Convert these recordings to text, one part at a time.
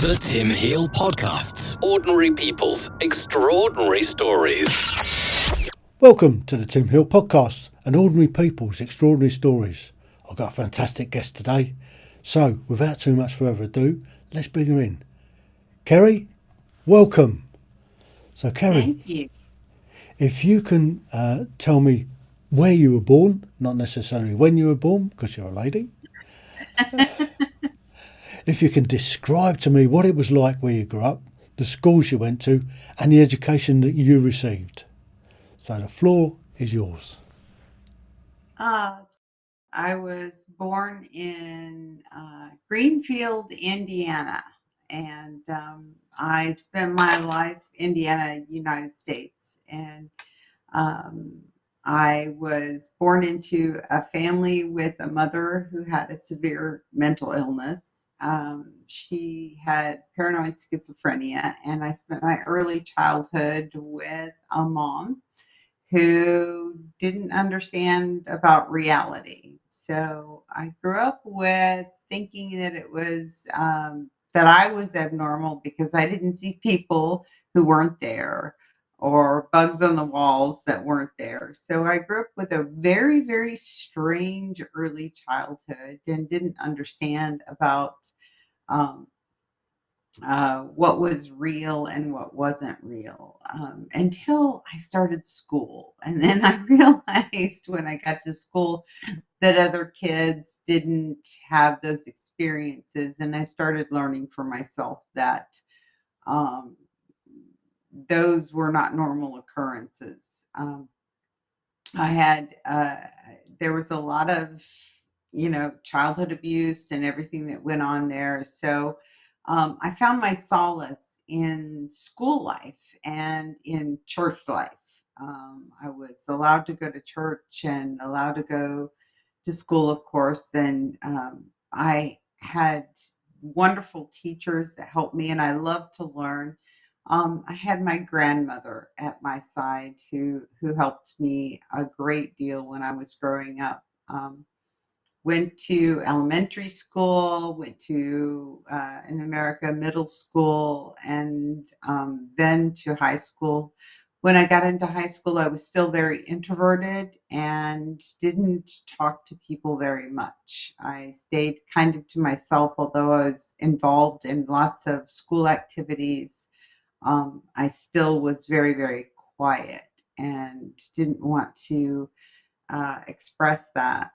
The Tim Heale Podcasts. Ordinary people's extraordinary stories. Welcome to the Tim Heale Podcast and Ordinary People's Extraordinary Stories. I've got a fantastic guest today. So, without too much further ado, let's bring her in. Kari, welcome. So, Kari, Thank you. if you can tell me where you were born, not necessarily when you were born, because you're a lady. If you can describe to me what it was like where you grew up, the schools you went to, and the education that you received. So the floor is yours. I was born in Greenfield, Indiana, and I spent my life Indiana, United States, and I was born into a family with a mother who had a severe mental illness. She had paranoid schizophrenia, and I spent my early childhood with a mom who didn't understand about reality. So I grew up with thinking that it was that I was abnormal because I didn't see people who weren't there or bugs on the walls that weren't there. So I grew up with a very, very strange early childhood and didn't understand about um, what was real and what wasn't real until I started school. And then I realized when I got to school that other kids didn't have those experiences. And I started learning for myself that um, those were not normal occurrences. I had, there was a lot of, childhood abuse and everything that went on there. So I found my solace in school life and in church life. I was allowed to go to church and allowed to go to school, of course. And I had wonderful teachers that helped me, and I loved to learn. I had my grandmother at my side who helped me a great deal when I was growing up. Went to elementary school, went to in America middle school, and then to high school. When I got into high school, I was still very introverted and didn't talk to people very much. I stayed kind of to myself, although I was involved in lots of school activities. I still was very, very quiet and didn't want to express that,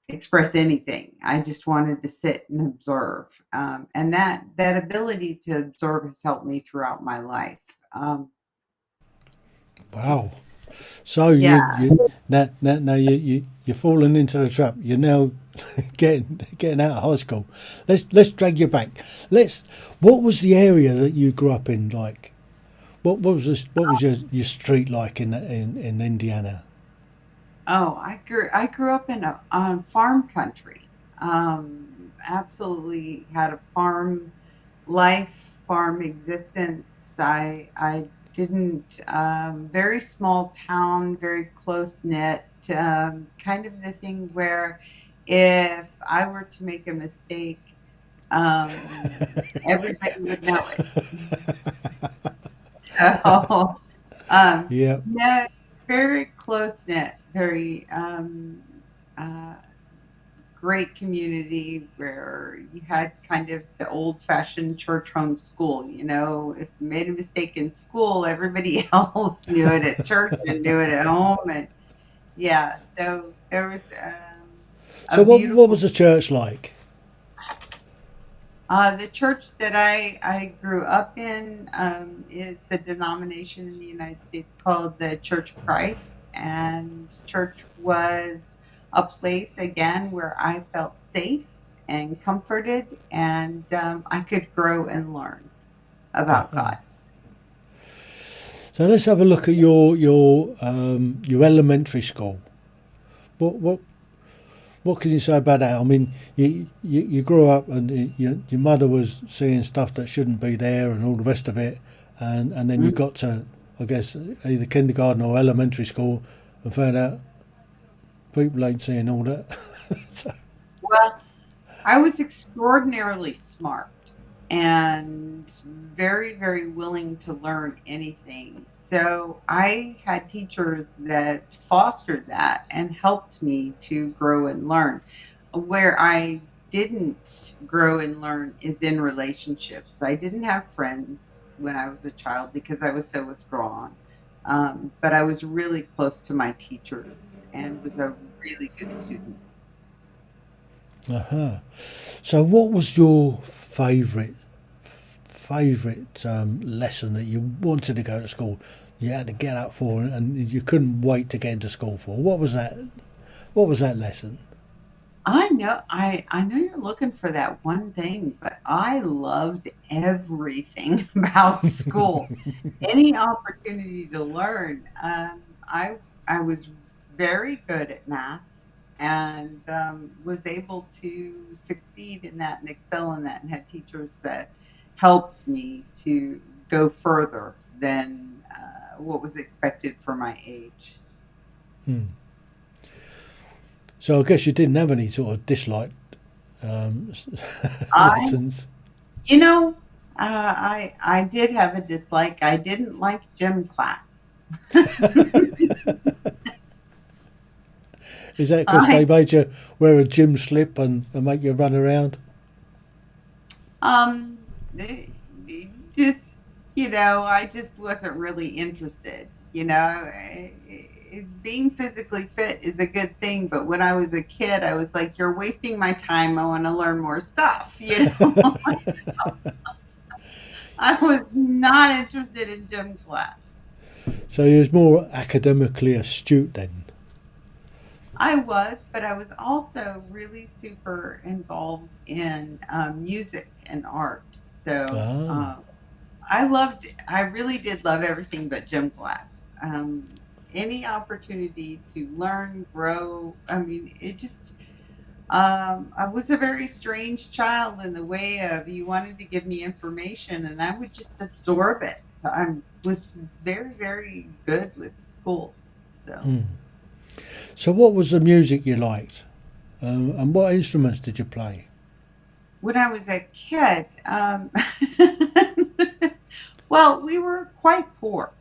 express anything. I just wanted to sit and observe. And that ability to observe has helped me throughout my life. Wow. So Yeah. you're falling into the trap. You're now getting out of high school. Let's drag you back. What was the area that you grew up in like? What was your street like in Indiana? Oh, I grew up in on farm country. Absolutely had a farm life, farm existence. I didn't very small town, very close knit. Kind of the thing where if I were to make a mistake, everybody would know it. So Yeah. no, very close knit, very uh, great community where you had kind of the old fashioned church home school. If you made a mistake in school, everybody else knew it at church and knew it at home. And yeah, so there was So a what was beautiful. the church like? The church that I grew up in is the denomination in the United States called the Church of Christ. And church was a place, again, where I felt safe and comforted, and I could grow and learn about God. So let's have a look at your elementary school. What what can you say about that? I mean, you grew up and your mother was seeing stuff that shouldn't be there and all the rest of it, and then you Mm. got to, I guess, either kindergarten or elementary school and found out people ain't seeing all that. So, Well, I was extraordinarily smart. and very, very willing to learn anything. So I had teachers that fostered that and helped me to grow and learn. Where I didn't grow and learn is in relationships. I didn't have friends when I was a child because I was so withdrawn. But I was really close to my teachers and was a really good student. Uh-huh. So what was your favourite lesson that you wanted to go to school? You had to get up for and you couldn't wait to get into school for. What was that? What was that lesson? I know you're looking for that one thing, but I loved everything about school. Any opportunity to learn. I was very good at math and was able to succeed in that and excel in that, and had teachers that helped me to go further than what was expected for my age. Hmm. So I guess you didn't have any sort of disliked I, lessons. you know, I did have a dislike. I didn't like gym class. Is that because I they made you wear a gym slip and make you run around? just I just wasn't really interested. Being physically fit is a good thing, but when I was a kid, I was like, "You're wasting my time. I want to learn more stuff." I was not interested in gym class. So you was more academically astute then. I was, but I was also really super involved in music and art. So Ah. I really did love everything but gym class. Any opportunity to learn, grow. I mean, I was a very strange child in the way of you wanted to give me information and I would just absorb it. So I was very, very good with school. So. Hmm. So what was the music you liked? And what instruments did you play? When I was a kid, well, we were quite poor.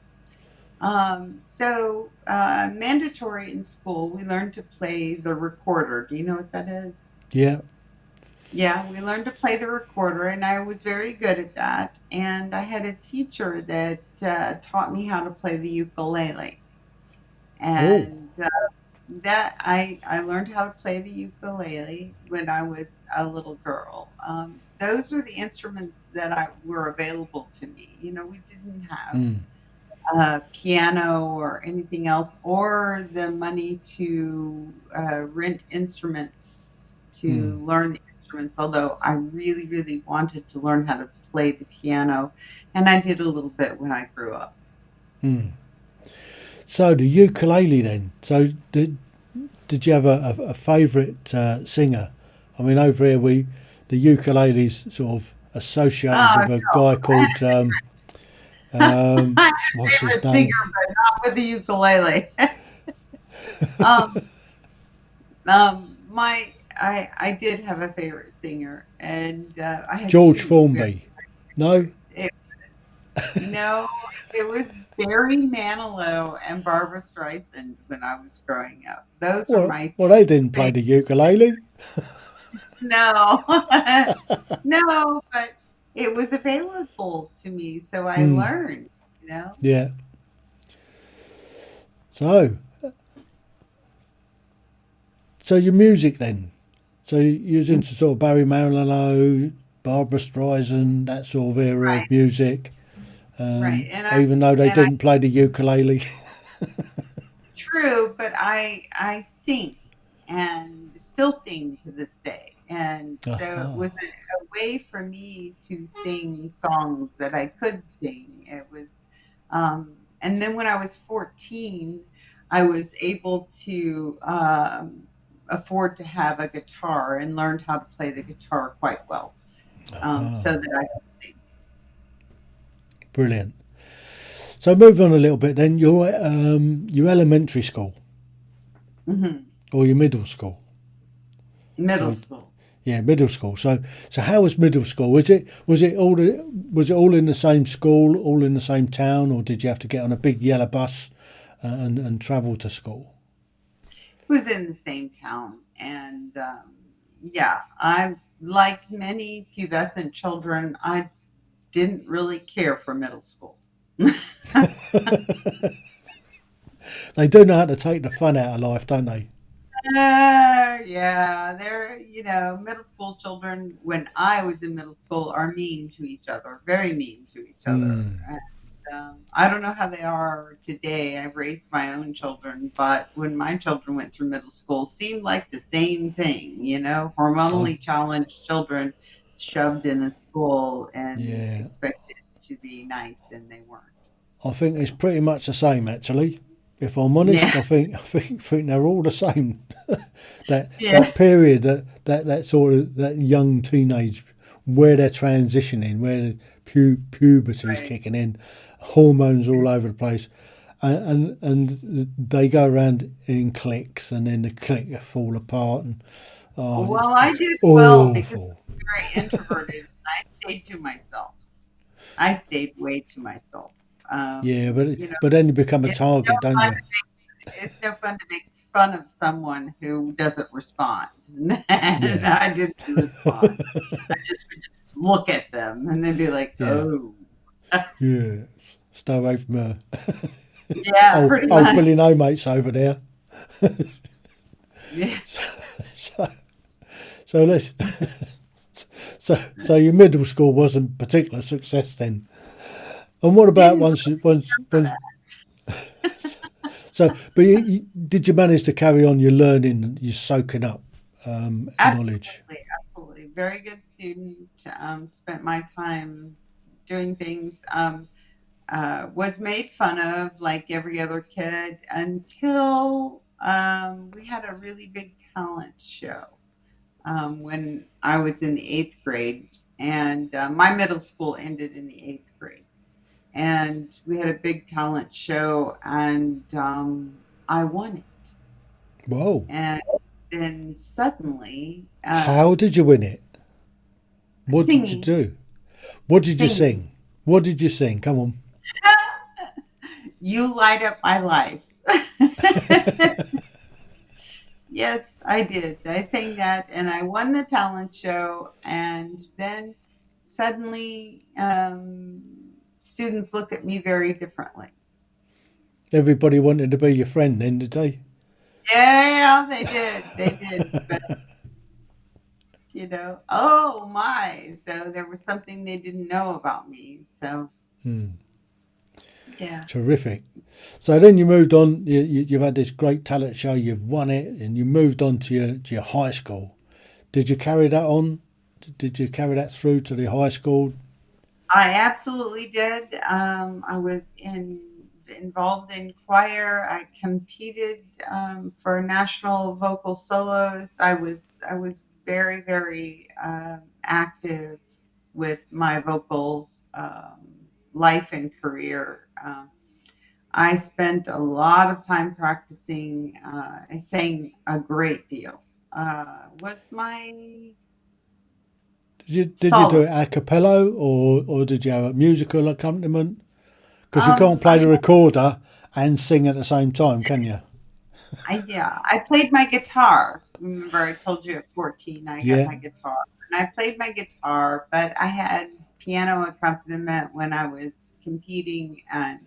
So mandatory in school, we learned to play the recorder. Do you know what that is? Yeah. Yeah, we learned to play the recorder, and I was very good at that. And I had a teacher that taught me how to play the ukulele, Oh. and that I learned how to play the ukulele when I was a little girl. Those were the instruments that I were available to me. We didn't have Hmm. piano or anything else, or the money to rent instruments Hmm. to learn the instruments. Although I really, really wanted to learn how to play the piano, and I did a little bit when I grew up. Hmm. So the ukulele then. So did you have a favourite singer? I mean, over here the ukulele's sort of associated Oh with a guy called no, I had what's a his favorite singer, name? but not with the ukulele. um, I did have a favorite singer, and I had George two. Formby. No. It was no, it was Barry Manilow and Barbara Streisand when I was growing up. Those are my Well, two they didn't play favorite. the ukulele. No, no, but it was available to me, so I Hmm. learned. You know. Yeah. So your music then. So you was into sort of Barry Manilow, Barbara Streisand, that sort of era Right, of music. right, and Even though they I didn't play the ukulele. true, but I sing and still sing to this day. And so it was Aha. a way for me to sing songs that I could sing. It was, and then when I was 14, I was able to afford to have a guitar and learned how to play the guitar quite well, so Aha. that I could sing. Brilliant. So move on a little bit then. Your elementary school Hmm. or your middle school. Middle So school. Yeah, middle school. So how was middle school? Was it all in the same school, all in the same town, or did you have to get on a big yellow bus and travel to school? Was in the same town. And yeah, I, like many pubescent children, I didn't really care for middle school. They do know how to take the fun out of life, don't they? Yeah, middle school children, when I was in middle school, are mean to each other, very mean to each other. Mm. And I don't know how they are today. I've raised my own children, but when my children went through middle school, seemed like the same thing, I, hormonally challenged children shoved in a school and yeah, expected to be nice, and they weren't. I think it's So, pretty much the same actually. If I'm honest, I yes, think I think they're all the same. That yes, period, that sort of that young teenage, where they're transitioning, where the puberty is right. kicking in, hormones all over the place, and they go around in cliques, and then the clique fall apart, and Well, I it's did well because awful. I'm very introverted, and I stayed to myself. I stayed way to myself. Yeah, but You know, but then you become a it's no target, don't fun. you? It's no fun to make fun of someone who doesn't respond, and Yeah, I didn't respond. I just would just look at them, and they'd be like, yeah, "Oh, yeah. Stay away from her. yeah, Oh, pretty oh, much." Billy No Mate's over there. Yeah. So, so let's. So your middle school wasn't particular success then. And what about Didn't once? So, but did you manage to carry on your learning, your soaking up knowledge? Absolutely, absolutely. Very good student. Spent my time doing things. Was made fun of like every other kid until we had a really big talent show when I was in the eighth grade. And my middle school ended in the eighth grade. And we had a big talent show, and I won it. Whoa! And then suddenly, How did you win it? What did you singing, do? What did you singing. sing? What did you sing? Come on. You light up my life. Yes, I did. I sang that and I won the talent show. And then suddenly, students look at me very differently. Everybody wanted to be your friend then, did they? Yeah, they did. They did. But, oh my. So there was something they didn't know about me. So, Hmm. yeah. Terrific. So then you moved on. You've had this great talent show. You've won it, and you moved on to your high school. Did you carry that on? Did you carry that through to the high school? I absolutely did. I was involved in choir. I competed for national vocal solos. I was very very active with my vocal life and career. I spent a lot of time practicing. I sang a great deal. Was my Did you do solo. it a cappella or did you have a musical accompaniment? Because you can't play I the recorder and sing at the same time, can you? I played my guitar. Remember, I told you at 14 I got Yeah. my guitar, and I played my guitar, but I had piano accompaniment when I was competing, and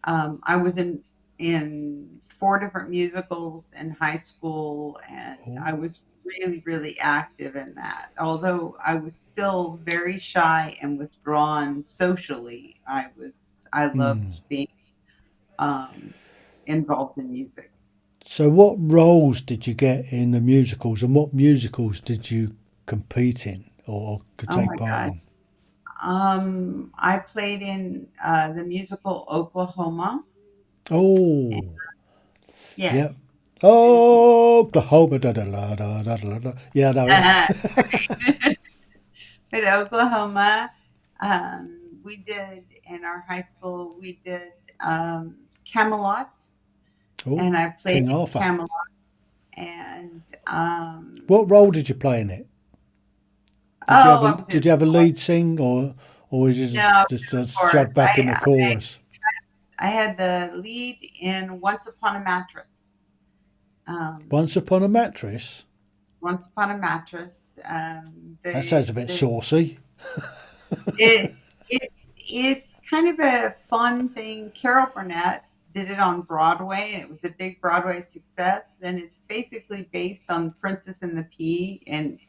I was in four different musicals in high school, and Oh. I was really really active in that. Although I was still very shy and withdrawn socially, I Hmm. loved being um, involved in music. So what roles did you get in the musicals, and what musicals did you compete in or could Oh take my part gosh. in? I played in the musical Oklahoma. Oh, yeah. Yes. And Oklahoma, da da da da da da da. Yeah, I know it. in Oklahoma, we did in our high school, we did Camelot, Oh, and I played King in Arthur. Camelot. and What role did you play in it? I was Did in you have a lead sing, or was you no just chorus. shoved back in the chorus? I had the lead in Once Upon a Mattress. Once Upon a Mattress? Once Upon a Mattress. That sounds a bit saucy. It it's kind of a fun thing. Carol Burnett did it on Broadway, and it was a big Broadway success. And it's basically based on Princess and the Pea, and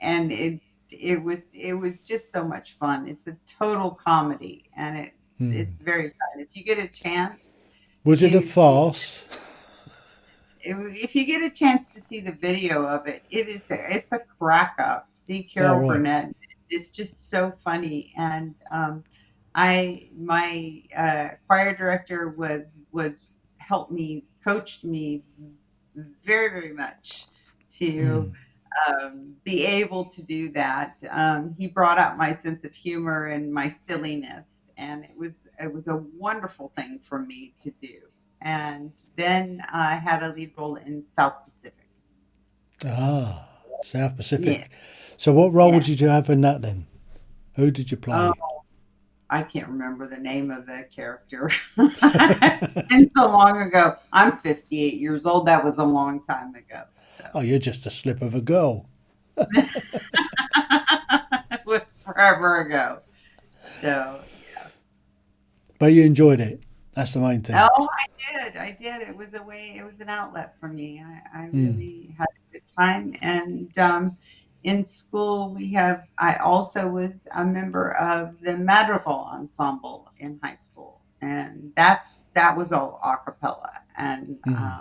it was just so much fun. It's a total comedy, and it's very fun. If you get a chance Was it a to see farce? if you get a chance to see the video of it, it's a crack up. See All Carol right. Burnett. It's just so funny. And I my choir director was helped me, coached me very, very much to be able to do that. He brought out my sense of humor and my silliness, and it was a wonderful thing for me to do. And then I had a lead role in South Pacific. Ah, South Yeah, Pacific. So what role yeah. did you have in that then? Who did you Oh, play? I can't remember the name of the character. It's been so long ago. I'm 58 years old. That was a long time ago. So Oh, you're just a slip of a girl. it was forever ago. So But you enjoyed it. That's the main thing. oh, I did. It was a way. It was an outlet for me. I Mm. really had a good time. And in school, I also was a member of the madrigal ensemble in high school, and that was all a cappella. And Mm.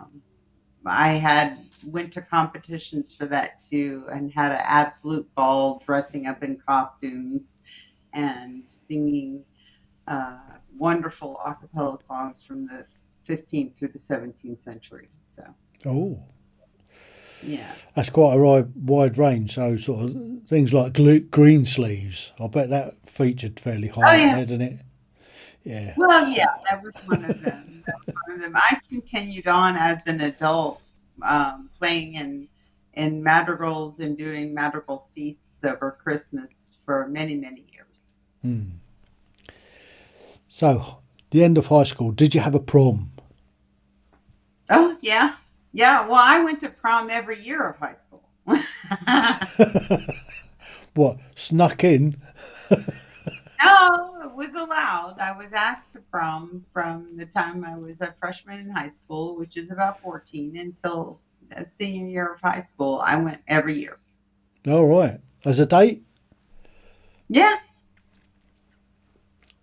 I had went to competitions for that too, and had an absolute ball dressing up in costumes and singing wonderful a cappella songs from the 15th through the 17th century. So, Oh, yeah. that's quite a wide range. So sort of things like green sleeves. I bet that featured fairly Oh, high up yeah. there, didn't it? Yeah. Well, yeah, that was one of them. That was one of them. I continued on as an adult, playing in madrigals and doing madrigal feasts over Christmas for many, many years. Mm. So, the end of high school, did you have a prom? Oh, yeah. Yeah. Well, I went to prom every year of high school. What, snuck in? No, it was allowed. I was asked to prom from the time I was a freshman in high school, which is about 14, until the senior year of high school. I went every year. All right. As a date? Yeah,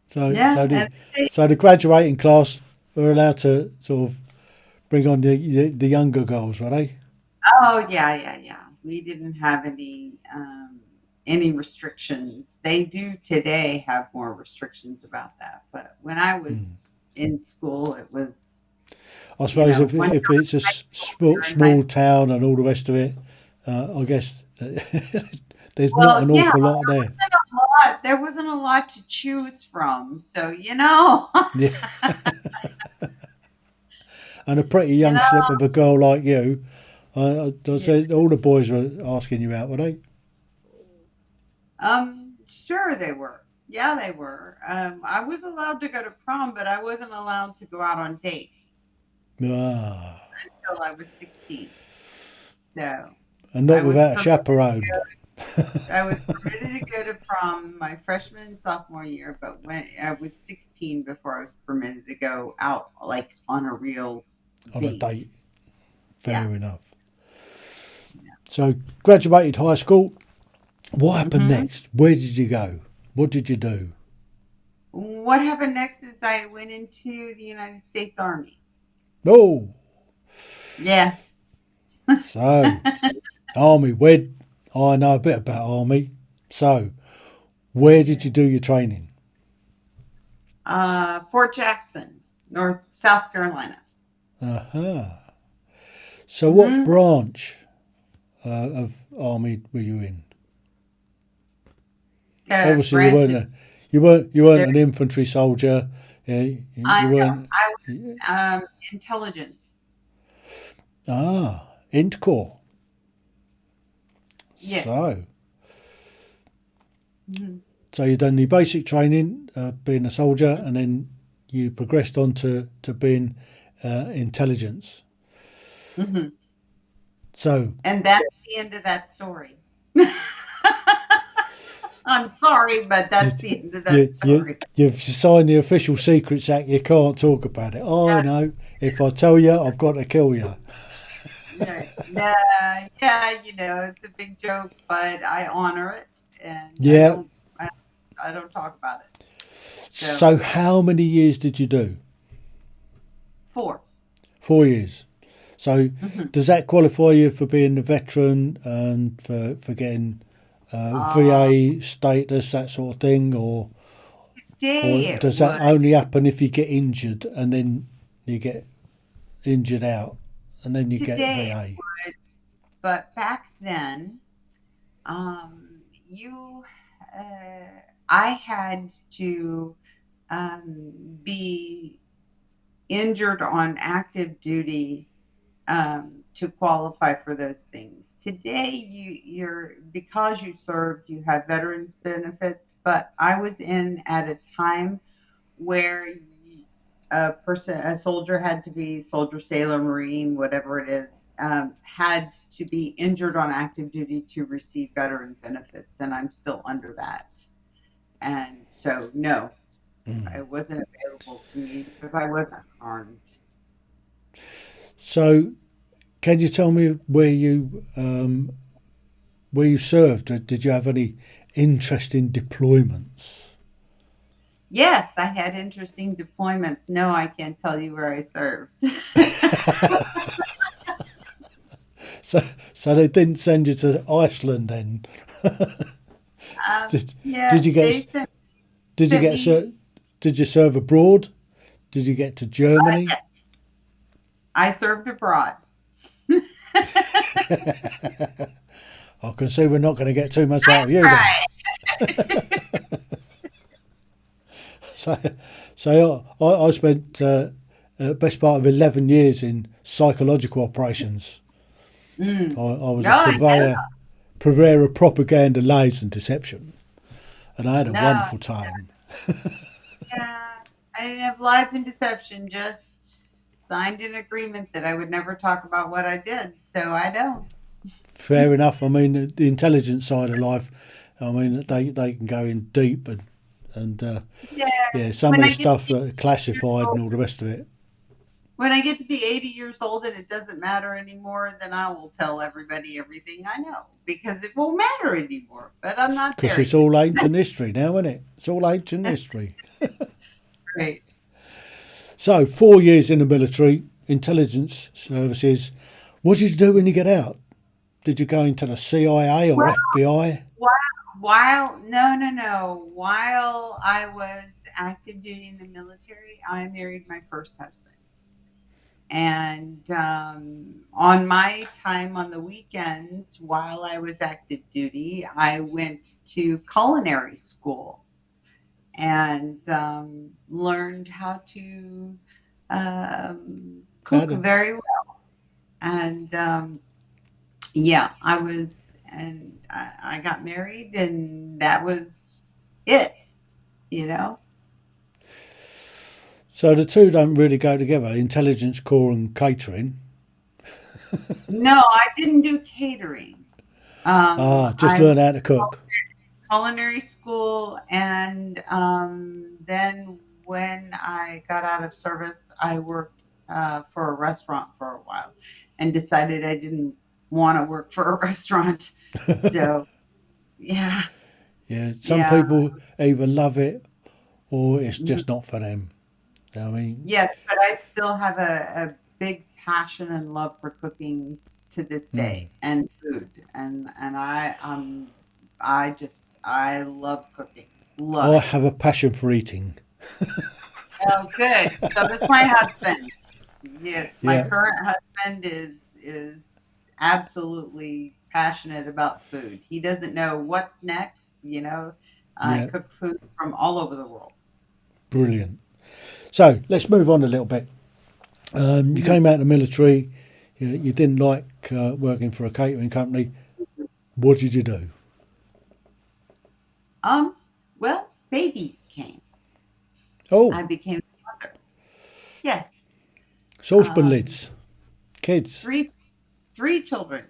So, yeah. so the so the graduating class were allowed to sort of bring on the younger girls, were they? Oh, yeah, yeah, yeah. We didn't have any restrictions. They do today have more restrictions about that, but when I Mm. was in school, it was, I suppose once if it's a you're in high small school. town and all the rest of it, I guess there's not Well, an yeah, awful lot there. there wasn't a lot to choose from. So, you know, Yeah, and a pretty you young know, slip of a girl like you, I yeah. said all the boys were asking you out, were they? Sure they were. Yeah, they were. I was allowed to go to prom, but I wasn't allowed to go out on dates Ah, until I was 16. So and not I was without a permitted chaperone. I was permitted to go to prom my freshman and sophomore year, but when I was 16 before I was permitted to go out like on a real On a date. date. Yeah. Fair enough. So graduated high school. What happened hmm next? Where did you go? What did you do? What happened next is I went into the United States Army. Oh, Yeah. so army. Where I know a bit about army. So where did you do your training? Fort Jackson, South Carolina. Uh-huh. So what hmm branch of army were you in? Obviously you weren't Branches. a, you weren't an infantry soldier. I You know. weren't. I was intelligence. Ah, Intcorps. Yeah. So, Mhm. so you've done the basic training, being a soldier, and then you progressed on to being intelligence. Mhm. So And that's the end of that story. I'm sorry, but you, that's the end of that story. you've signed the Official Secrets Act. You can't talk about it. Oh no! If I tell you, I've got to kill you. Yeah, it's a big joke, but I honor it, and Yeah. I don't talk about it. So So how many years did you do? 4. 4 years. So Mhm. does that qualify you for being a veteran and for getting Uh, VA status, that sort of thing, or Today it does that would. only happen if you get injured and then you get injured out and then you get Today it VA? would, but back then, you, I had to be injured on active duty to qualify for those things. Today, you're because you served, you have veterans benefits. But I was in at a time where a soldier had to be soldier, sailor, marine, whatever it is, had to be injured on active duty to receive veteran benefits, and I'm still under that. And so, no, Mm. it wasn't available to me because I wasn't harmed. So can you tell me where you served? Did you have any interesting deployments? Yes, I had interesting deployments. No, I can't tell you where I served. So so they didn't send you to Iceland then? did Yeah, did you they get did you sent get me. did you serve abroad? Did you get to Germany? Yes, I served abroad. I can see we're not going to get too much out of you then. Right. So, so I spent best part of 11 years in psychological operations. Mm. I was a No, yeah, purveyor of propaganda, lies, and deception, and I had a no, wonderful time. yeah. I didn't have lies and deception. Just signed an agreement that I would never talk about what I did, so I don't. Fair enough. I mean, the intelligence side of life. I mean, they can go in deep and Yeah. yeah, some When of the I get to stuff be that are 80 years classified old, and all the rest of it. when I get to be 80 years old and it doesn't matter anymore, then I will tell everybody everything I know because it won't matter anymore. But I'm not Because there it's yet. all ancient history now, isn't it? It's all ancient history. Right. So, 4 years in the military, intelligence services. What did you do when you get out? Did you go into the CIA or Well, FBI? no. While I was active duty in the military, I married my first husband. And on my time on the weekends, while I was active duty, I went to culinary school and learned how to How cook did, very well. And yeah, I got married, and that was it, you know. so the two don't really go together, intelligence corps and catering. No, I didn't do catering. Just I learn how to cook. culinary school, and then when I got out of service, I worked for a restaurant for a while, and decided I didn't want to work for a restaurant. So yeah, Yeah, some yeah, people either love it or it's mhm. just not for them. I mean, Yes, but I still have a big passion and love for cooking to this mm, day, and food, and I love cooking, love I it. have a passion for eating. Oh, good. So does my husband. Yes, my Yeah, current husband is absolutely passionate about food. He doesn't know what's next. I yeah, cook food from all over the world. brilliant. So let's move on a little bit. You Mhm. came out of the military. You didn't like working for a catering company. What did you do? Well, babies came. Oh, I became a mother. Yes. saucepan Um, lids, kids. three children.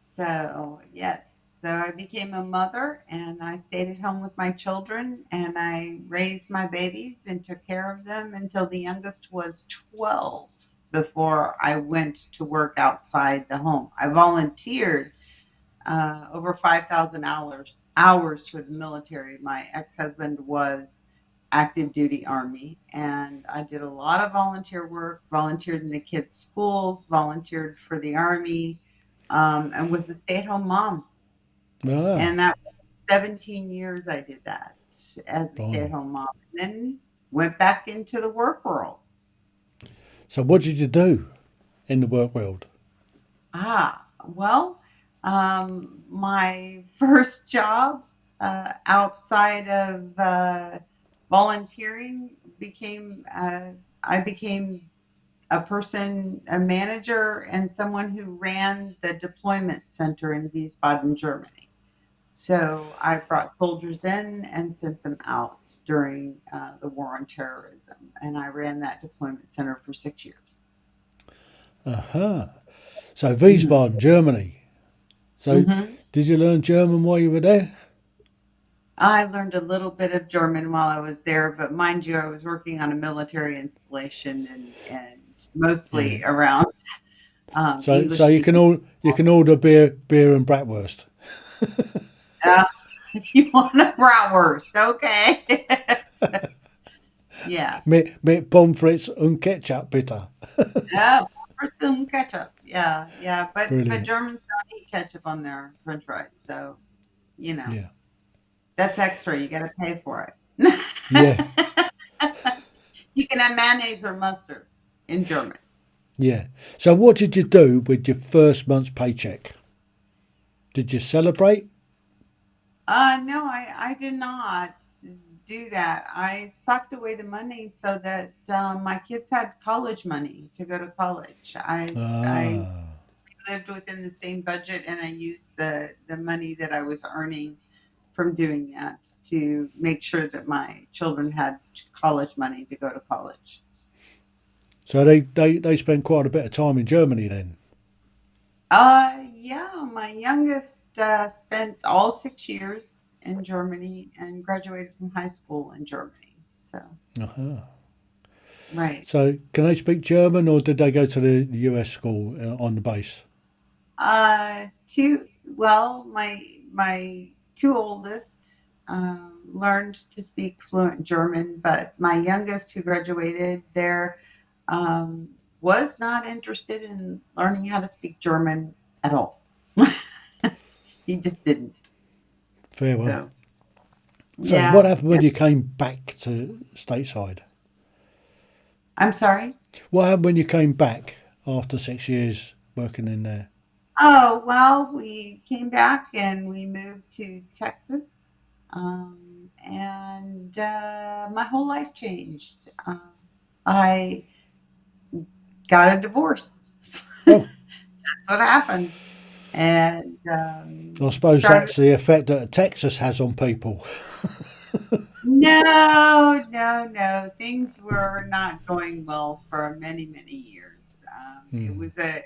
So, yes. So I became a mother and I stayed at home with my children and I raised my babies and took care of them until the youngest was 12 before I went to work outside the home. I volunteered over 5,000 hours for the military. My ex-husband was active duty Army, and I did a lot of volunteer work, volunteered in the kids' schools, volunteered for the Army, and was a stay-at-home mom. Ah, And that was 17 years I did that as a blimey. stay-at-home mom. And then went back into the work world. So what did you do in the work world? Well, my first job outside of volunteering I became a manager and someone who ran the deployment center in Wiesbaden, Germany. So I brought soldiers in and sent them out during the war on terrorism, and I ran that deployment center for 6 years. Aha. So hmm Wiesbaden, Germany. So hmm did you learn German while you were there? I learned a little bit of German while I was there, but mind you, I was working on a military installation and Yeah. mostly around English So speaking. you can order beer and bratwurst. Uh, you want a bratwurst, okay? Yeah. Mit Pommes frites und Ketchup, bitte. For some ketchup. Yeah, yeah. But Brilliant. Germans don't eat ketchup on their French fries, so you know Yeah. that's extra. You got to pay for it. Yeah. You can have mayonnaise or mustard in German. Yeah. So what did you do with your first month's paycheck? Did you celebrate? No, I did not do that. I socked away the money so that my kids had college money to go to college. I Ah. lived within the same budget, and I used the money that I was earning from doing that to make sure that my children had college money to go to college. So they spent quite a bit of time in Germany then. Yeah, my youngest spent all 6 years in Germany and graduated from high school in Germany. So, Aha. right. So can they speak German or did they go to the US school on the base? My two oldest learned to speak fluent German, but my youngest, who graduated there, um, was not interested in learning how to speak German at all. He just didn't. Farewell. So, So what yeah, happened yeah. when you came back to stateside? I'm sorry. What happened when you came back after 6 years working in there? Oh, well, we came back and we moved to Texas, and my whole life changed. I got a divorce. Oh, That's what happened. And I suppose started. that's the effect that Texas has on people. No, no, no. Things were not going well for many, many years. It Hmm. was a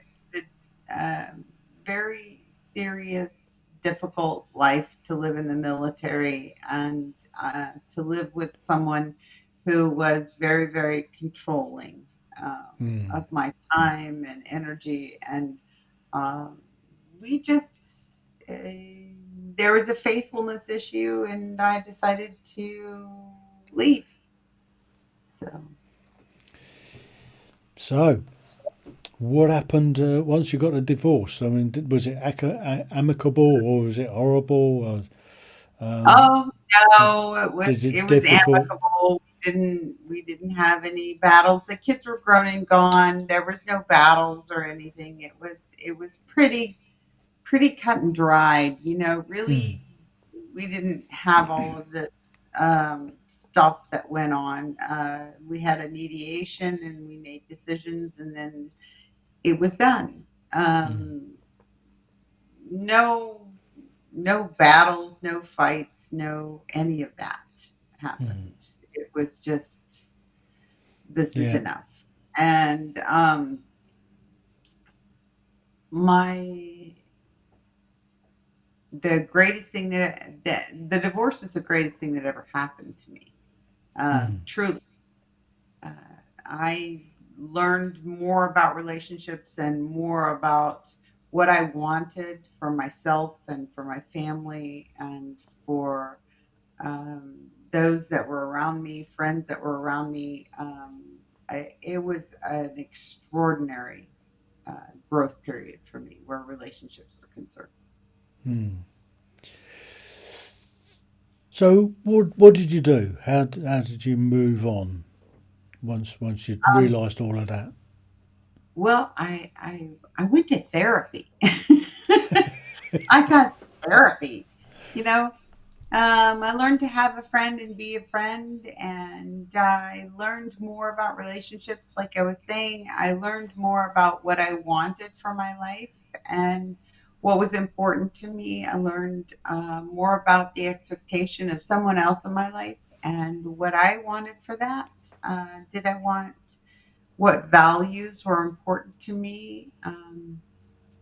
very serious, difficult life to live in the military and to live with someone who was very, very controlling Hmm. of my time and energy. And um, we just, there was a faithfulness issue, and I decided to leave. So, So, what happened once you got a divorce? I mean, was it amicable or was it horrible? Or, um, oh no, it is was it it was difficult? amicable. We didn't have any battles. The kids were grown and gone. There was no battles or anything. It was pretty cut and dried. Hmm. Really, we didn't have all of this stuff that went on. We had a mediation and we made decisions, and then it was done. Hmm. No no battles, no fights, no any of that happened. It was just, this is Yeah. enough. And my the greatest thing that the divorce is the greatest thing that ever happened to me. Truly, uh, I learned more about relationships and more about what I wanted for myself and for my family and for those that were around me, friends that were around me. It was an extraordinary growth period for me where relationships are concerned. So what did you do? How did you move on once you Um, realised all of that? well, I went to therapy. I got therapy, you know. I learned to have a friend and be a friend, and I learned more about relationships. Like I was saying, I learned more about what I wanted for my life and what was important to me. I learned more about the expectation of someone else in my life and what I wanted for that. Did I want what values were important to me?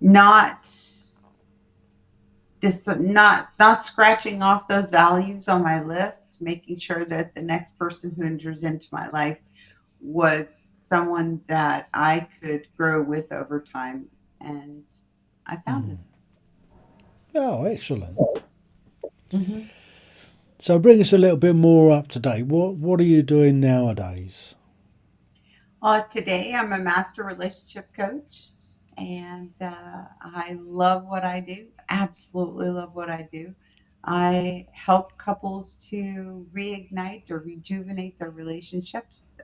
Not not scratching off those values on my list, making sure that the next person who enters into my life was someone that I could grow with over time, and I found it. Oh, excellent. Mhm. So bring us a little bit more up to date. What are you doing nowadays? Today, I'm a master relationship coach, and I love what I do. Absolutely love what I do. I help couples to reignite or rejuvenate their relationships.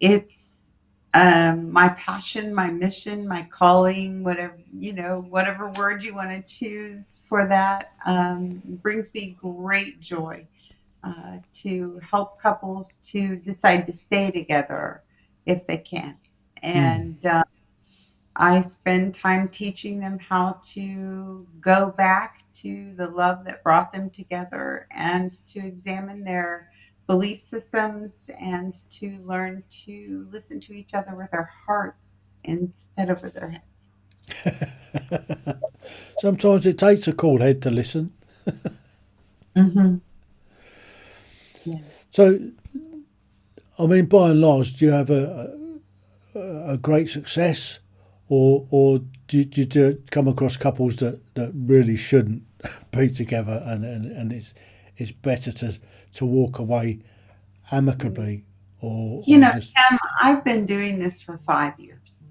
It's my passion, my mission, my calling, whatever, whatever word you want to choose for that, brings me great joy to help couples to decide to stay together if they can. And I spend time teaching them how to go back to the love that brought them together and to examine their belief systems and to learn to listen to each other with their hearts instead of with their heads. Sometimes it takes a cool head to listen. Hmm. Yeah. So, I mean, by and large, do you have a great success, or do you come across couples that really shouldn't be together, and it's better to walk away amicably, or just Tim, I've been doing this for 5 years.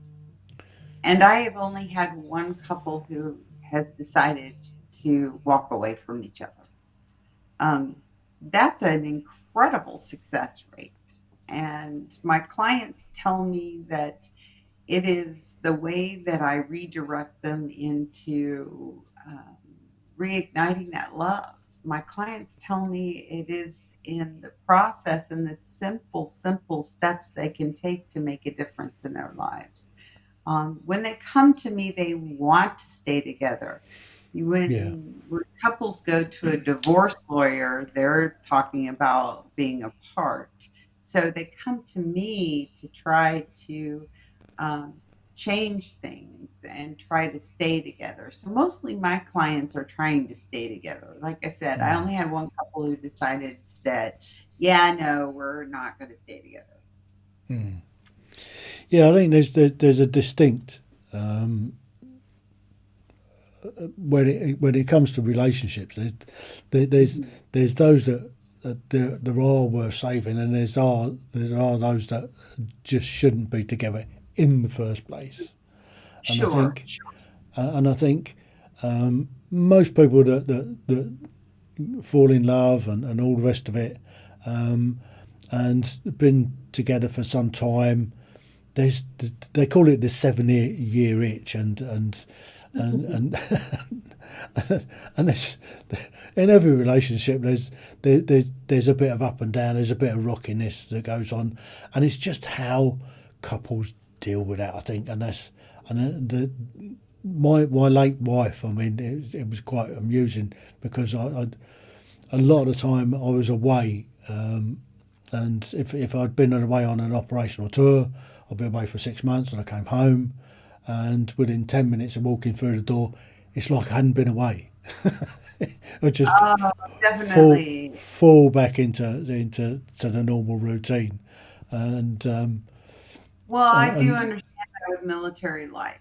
And I have only had one couple who has decided to walk away from each other. Um, that's an incredible success rate. And my clients tell me that it is the way that I redirect them into reigniting that love. My clients tell me it is in the process and the simple steps they can take to make a difference in their lives. When they come to me, they want to stay together. yeah. When couples go to a divorce lawyer, they're talking about being apart. So they come to me to try to um, change things and try to stay together. So mostly my clients are trying to stay together. Like I said, I only had one couple who decided that, yeah, no, we're not going to stay together. Yeah, I think there's a distinct um, when it comes to relationships. There's Mhm. there's those that there are worth saving, and there are those that just shouldn't be together in the first place. And I Sure, think sure. and I think most people that fall in love and all the rest of it, um, and been together for some time, there's they call it the 7 year itch, and and there's in every relationship there's a bit of up and down, there's a bit of rockiness that goes on, and it's just how couples deal with that, I think, and that's and my late wife, I mean, it was quite amusing because a lot of the time I was away, and if I'd been away on an operational tour, I'd be away for 6 months, and I came home, and within 10 minutes of walking through the door, it's like I hadn't been away. I just Oh, fall definitely. fall back into to the normal routine, and Well, I do and understand that with military life.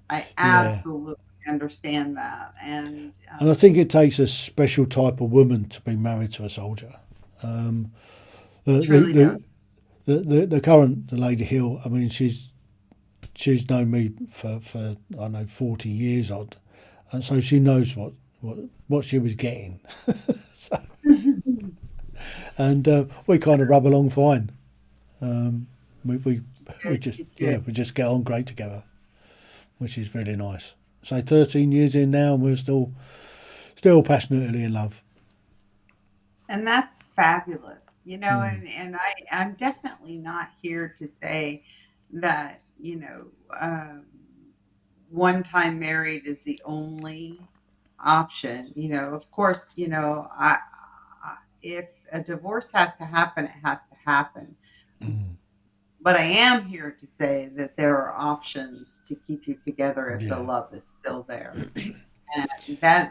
I yeah, absolutely understand that. And and I think it takes a special type of woman to be married to a soldier. it The truly does. the current lady Hill, I mean, she's known me for I don't know 40 years odd, and so she knows what she was getting, so, and we kind of rub along fine. Um, we, we we Good, just good, yeah good. we just get on great together, which is really nice. So 13 years in now, and we're still passionately in love. And that's fabulous, Mm. and I'm definitely not here to say that, one time married is the only option. Of course, if a divorce has to happen, it has to happen. Mm. But I am here to say that there are options to keep you together if the Yeah, love is still there. And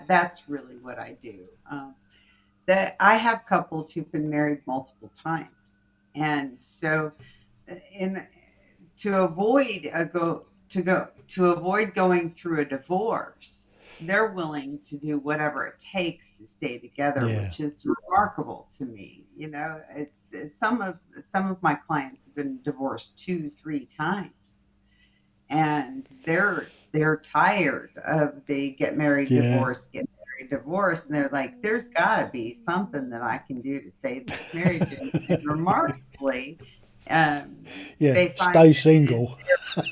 that's really what I do. That I have couples who've been married multiple times, and so in to avoid a go to avoid going through a divorce, they're willing to do whatever it takes to stay together, yeah, which is remarkable to me. Some of my clients have been divorced 2 3 times, and they're tired of they get married, yeah, divorce, get married, divorce, and they're like, there's got to be something that I can do to save this marriage. And remarkably, um, yeah. they find Stay that it is single.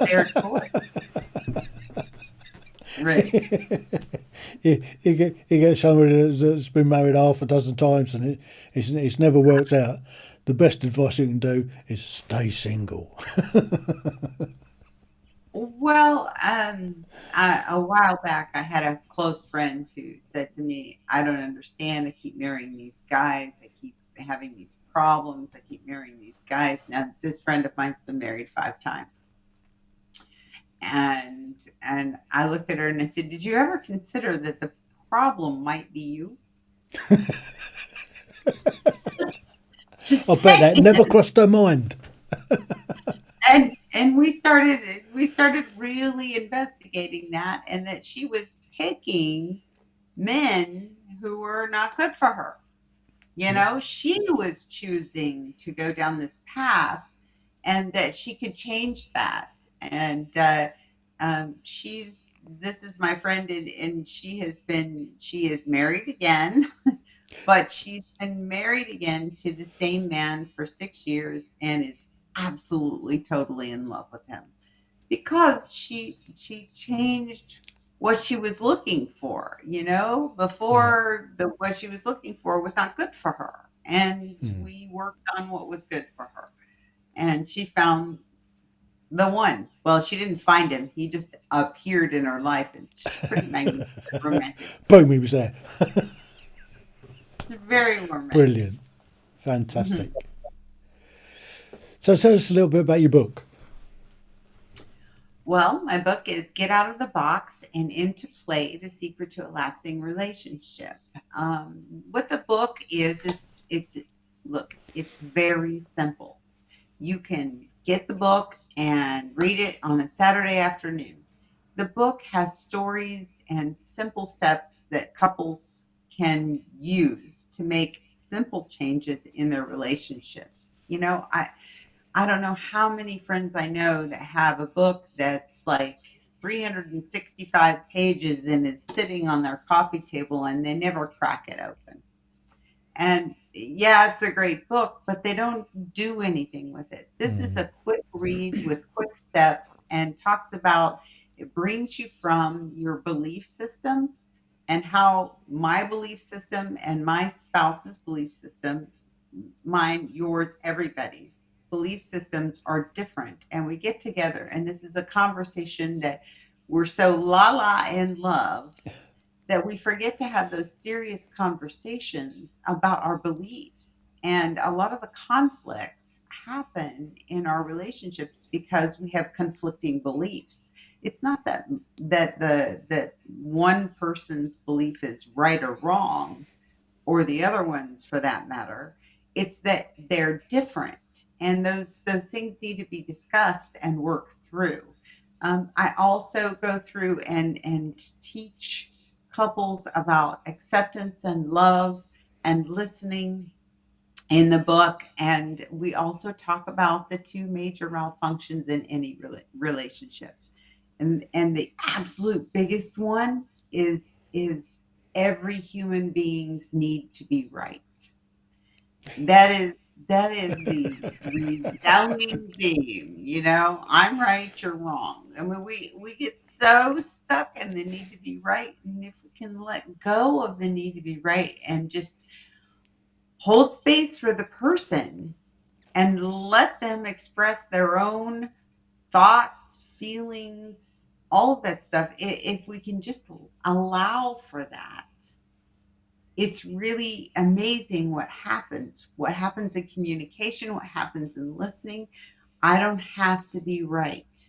their choice. Right. You get somebody that's been married half a dozen times and it's never worked out. The best advice you can do is stay single. Well, a while back, I had a close friend who said to me, I don't understand. I keep marrying these guys. I keep having these problems. I keep marrying these guys. Now, this friend of mine's been married 5 times. And I looked at her and I said, did you ever consider that the problem might be you? Just I bet that saying. never crossed her mind. And we started really investigating that, and that she was picking men who were not good for her. She was choosing to go down this path, and that she could change that. And she's this is my friend, and she is married again, but she's been married again to the same man for 6 years and is absolutely totally in love with him, because she changed what she was looking for. Yeah. Before, the what she was looking for was not good for her, and Mm. we worked on what was good for her, and she found the one. Well, she didn't find him, he just appeared in her life. It's pretty magnificent, romantic Boom, story. he was there. It's very romantic. Brilliant. Mhm. Fantastic. So tell us a little bit about your book. Well, my book is Get Out of the Box and Into Play: The Secret to a Lasting Relationship. What the book is it's look, it's very simple. You can get the book and read it on a Saturday afternoon. The book has stories and simple steps that couples can use to make simple changes in their relationships. I don't know how many friends I know that have a book that's like 365 pages and is sitting on their coffee table, and they never crack it open. And yeah, it's a great book, but they don't do anything with it. This is Mm. a quick read with quick steps, and talks about it brings you from your belief system, and how my belief system and my spouse's belief system, mine, yours, everybody's belief systems are different. And we get together, and this is a conversation that we're so la la in love that we forget to have those serious conversations about our beliefs. And a lot of the conflicts happen in our relationships because we have conflicting beliefs. It's not that one person's belief is right or wrong, or the other ones for that matter. It's that they're different, and those things need to be discussed and worked through. I also go through and teach couples about acceptance and love and listening in the book, and we also talk about the two major malfunctions in any relationship, and the absolute biggest one is every human being's need to be right. That is the resounding theme. I'm right, you're wrong. I mean, we get so stuck in the need to be right, and if we can let go of the need to be right and just hold space for the person and let them express their own thoughts, feelings, all of that stuff. If we can just allow for that, it's really amazing what happens in communication, what happens in listening. I don't have to be right.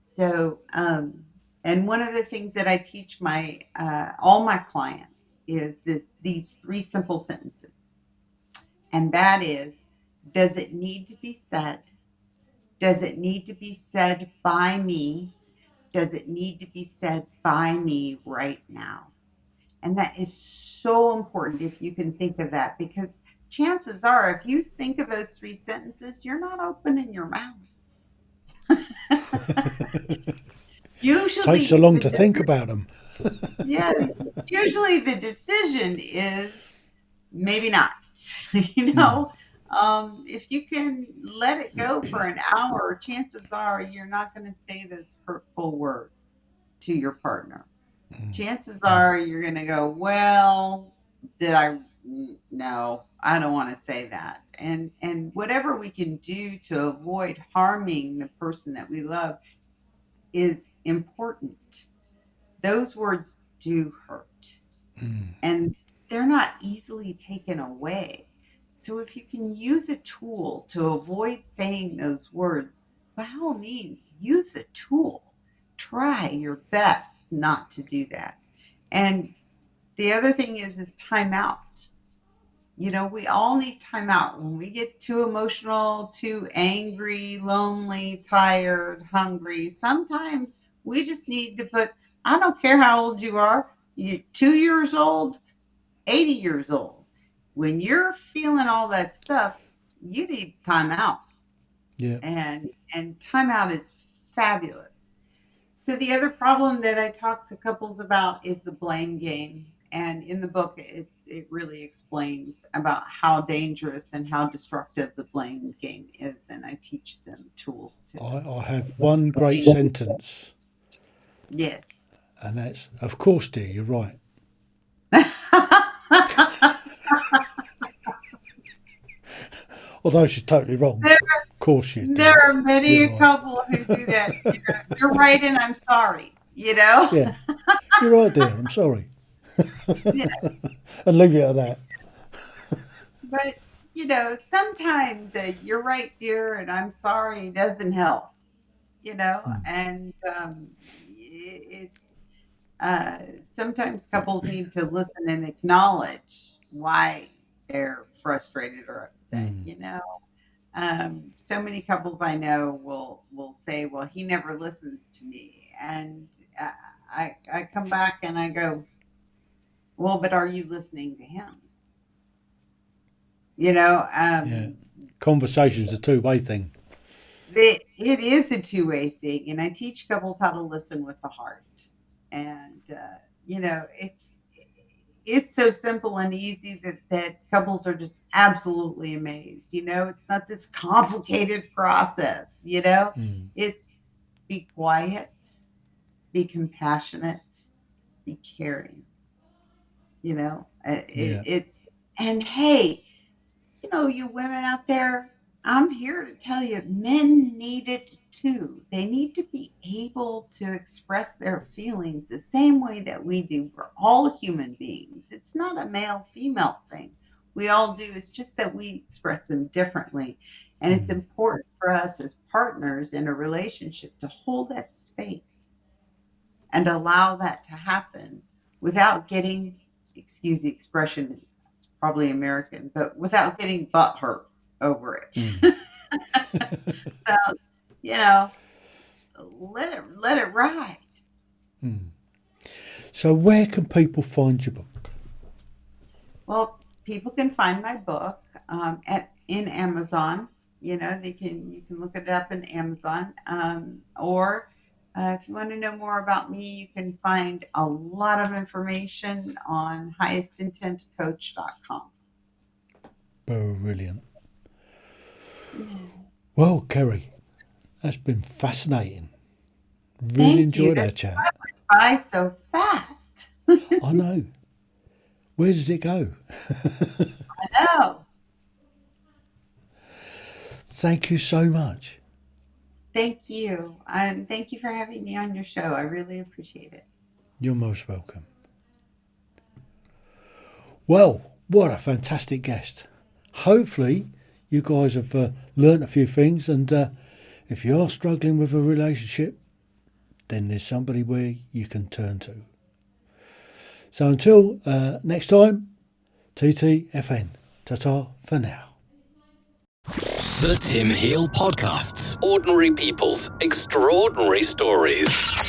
So, and one of the things that I teach my all my clients is these three simple sentences, and that is, does it need to be said? Does it need to be said by me? Does it need to be said by me right now? And that is so important if you can think of that, because chances are, if you think of those three sentences, you're not opening your mouth. Takes so Usually, long to think about them. yeah, usually the decision is maybe not. you Mm, know, if you can let it go for an hour, chances are you're not going to say those hurtful words to your partner. mm, Chances mm. are you're going to go, well, did I? No, I don't want to say that. And whatever we can do to avoid harming the person that we love is important. Those words do hurt, and they're not easily taken away. So if you can use a tool to avoid saying those words, by all means, use a tool. Try your best not to do that. And the other thing is time out. We all need time out when we get too emotional, too angry, lonely, tired, hungry. Sometimes we just need to put, I don't care how old you are, you 2 years old, 80 years old. When you're feeling all that stuff, you need time out. Yeah. And time out is fabulous. So the other problem that I talk to couples about is the blame game. And in the book, it really explains about how dangerous and how destructive the blame game is, and I teach them tools to. I have one great sentence, Yeah. and that's, of course, dear, you're right. Although she's totally wrong. there, Of course, you there dear, are many you're a right. couple who do that. You're right, and I'm sorry. Yeah, you're right, dear. I'm sorry. Yeah. And leave it at that. But sometimes you're right, dear, and I'm sorry doesn't help. Mm, And it's sometimes couples need to listen and acknowledge why they're frustrated or upset. mm. So many couples I know will say, "Well, he never listens to me," and I come back and I go, "Well, but are you listening to him?" You know, Yeah. um, Conversation's a two-way thing. it is a two-way thing, and I teach couples how to listen with the heart. And it's so simple and easy that couples are just absolutely amazed. It's not this complicated process. Mm, It's be quiet, be compassionate, be caring. You know, yeah. it's and hey, you women out there. I'm here to tell you men need it too. They need to be able to express their feelings the same way that we do. We're all human beings. It's not a male female thing. We all do. It's just that we express them differently. And it's Mm. important for us as partners in a relationship to hold that space and allow that to happen without getting, excuse the expression, it's probably American, but without getting butt hurt over it. Mm. So, you know, let it ride. Mm. So where can people find your book? Well, people can find my book in Amazon. You can look it up in Amazon, or if you want to know more about me, you can find a lot of information on highestintentcoach.com. Brilliant. Yeah. Well, Kari, that's been fascinating. Really Thank you. enjoyed This our chat. went by so fast. I know. Where does it go? I know. Thank you so much. Thank you. And thank you for having me on your show. I really appreciate it. You're most welcome. Well, what a fantastic guest. Hopefully, you guys have learnt a few things, and if you are struggling with a relationship, then there's somebody where you can turn to. So until next time, TTFN. Ta-ta for now. The Tim Heale Podcasts. Ordinary people's extraordinary stories.